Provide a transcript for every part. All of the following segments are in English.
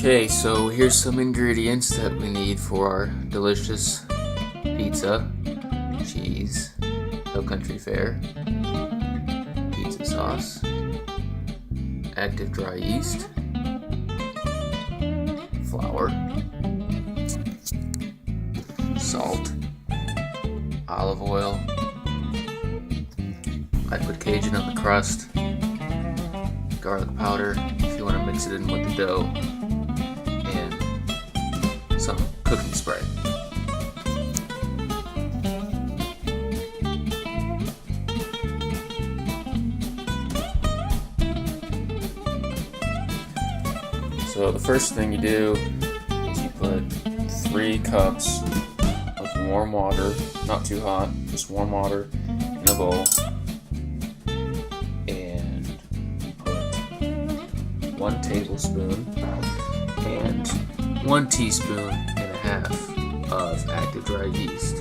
Okay, so here's some ingredients that we need for our delicious pizza. Cheese, Hill Country Fare, pizza sauce, active dry yeast, flour, salt, olive oil. I put Cajun on the crust, garlic powder if you want to mix it in with the dough, and some cooking spray. So the first thing you do is you put 3 cups of warm water, not too hot, just warm water in a bowl, and you put 1 tablespoon and 1 teaspoon and a half of active dry yeast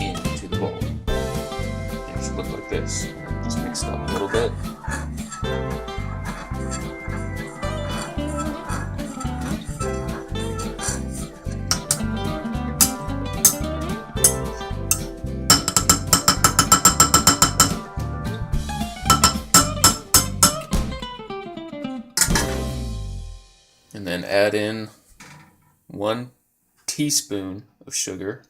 into the bowl. It should look like this. Just mix it up a little bit. And then add in 1 teaspoon of sugar.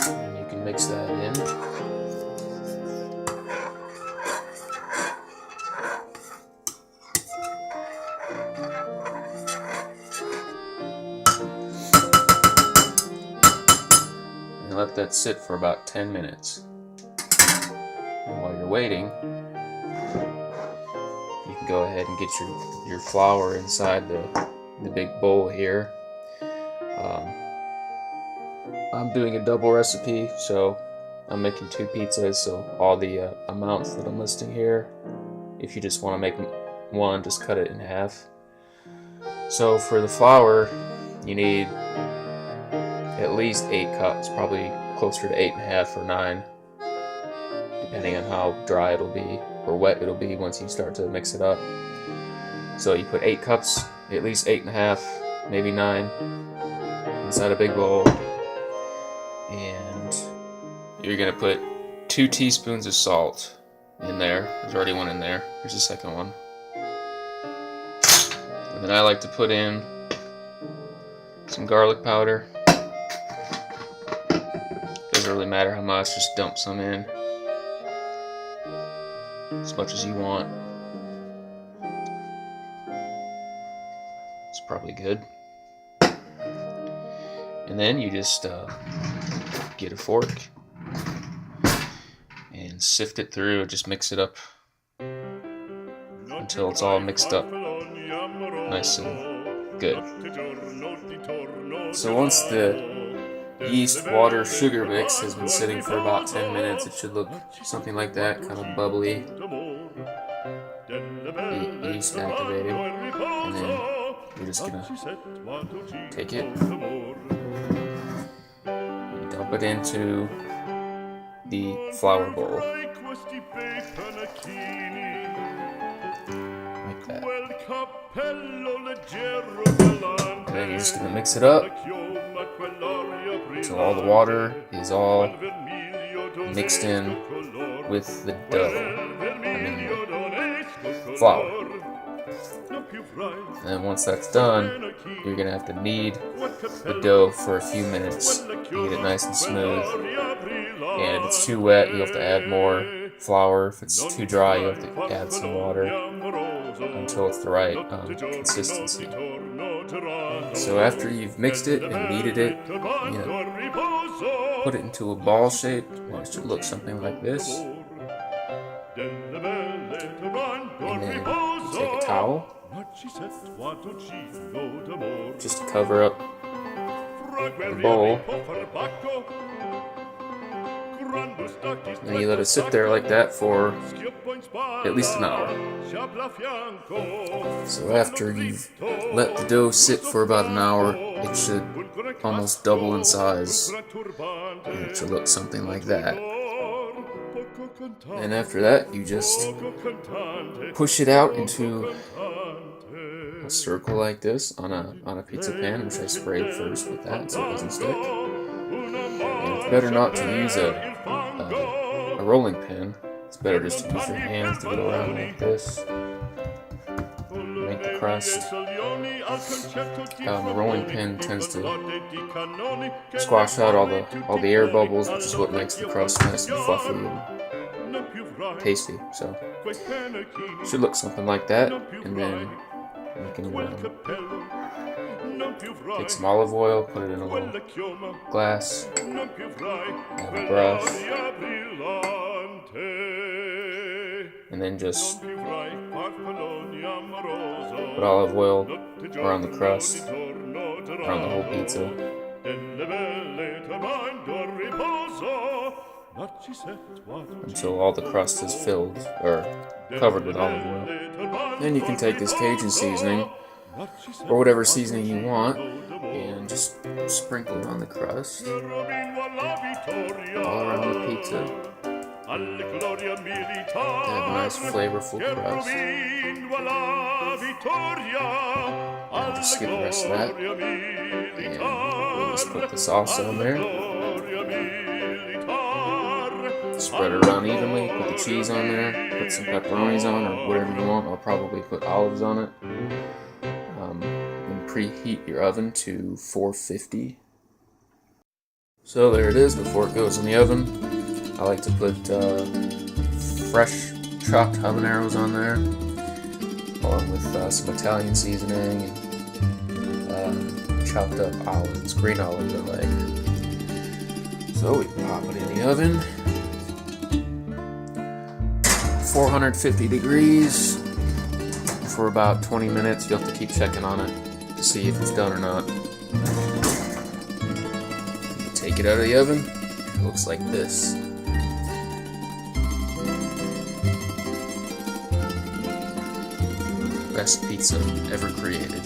And you can mix that in. And let that sit for about 10 minutes. And while you're waiting, you can go ahead and get your flour inside the big bowl here. I'm doing a double recipe, so I'm making 2 pizzas, so all the amounts that I'm listing here, if you just want to make one, just cut it in half. So for the flour, you need at least 8 cups, probably closer to 8.5 or 9, depending on how dry it'll be or wet it'll be once you start to mix it up. So you put 8 cups, at least 8.5, maybe 9, inside a big bowl, and you're gonna put 2 teaspoons of salt in there. There's already one in there. Here's the second one. And then I like to put in some garlic powder. Doesn't really matter how much, just dump some in. As much as you want. It's probably good. And then you just get a fork and sift it through, just mix it up until it's all mixed up nice and good. So once the yeast, water, sugar mix has been sitting for about 10 minutes, it should look something like that, kind of bubbly, yeast activated, and then you're just gonna take it and dump it into the flour bowl, like that. And then you're just gonna mix it up until all the water is all mixed in with the dough, flour. And then once that's done, you're going to have to knead the dough for a few minutes to get it nice and smooth. And if it's too wet, you have to add more flour. If it's too dry, you have to add some water until it's the right consistency. So after you've mixed it and kneaded it, put it into a ball shape. Well, it should look something like this. And then you take a towel, just to cover up the bowl. And you let it sit there like that for at least an hour. So after you've let the dough sit for about an hour, it should almost double in size, and it should look something like that. And after that, you just push it out into a circle like this on a pizza pan, which I sprayed first with that so it doesn't stick. And it's better not to use a rolling pin. It's better just to use your hands to go around like this. Make the crust. The rolling pin tends to squash out all the air bubbles, which is what makes the crust nice and fluffy and tasty. So it should look something like that, and then you can take some olive oil, put it in a little glass, have a brush, and then just put olive oil around the crust, around the whole pizza, until all the crust is filled or covered with olive oil. Then you can take this Cajun seasoning, or whatever seasoning you want, and just sprinkle it on the crust, all around the pizza. Have a nice flavorful crust. Now just skip the rest of that, and we'll just put the sauce on there. Spread it around evenly, put the cheese on there, put some pepperonis on, or whatever you want. I'll probably put olives on it. And preheat your oven to 450. So there it is before it goes in the oven. I like to put fresh chopped habaneros on there, along with some Italian seasoning and chopped up olives, green olives I like. So we pop it in the oven, 450 degrees for about 20 minutes. You'll have to keep checking on it to see if it's done or not. Take it out of the oven. It looks like this. Best pizza ever created.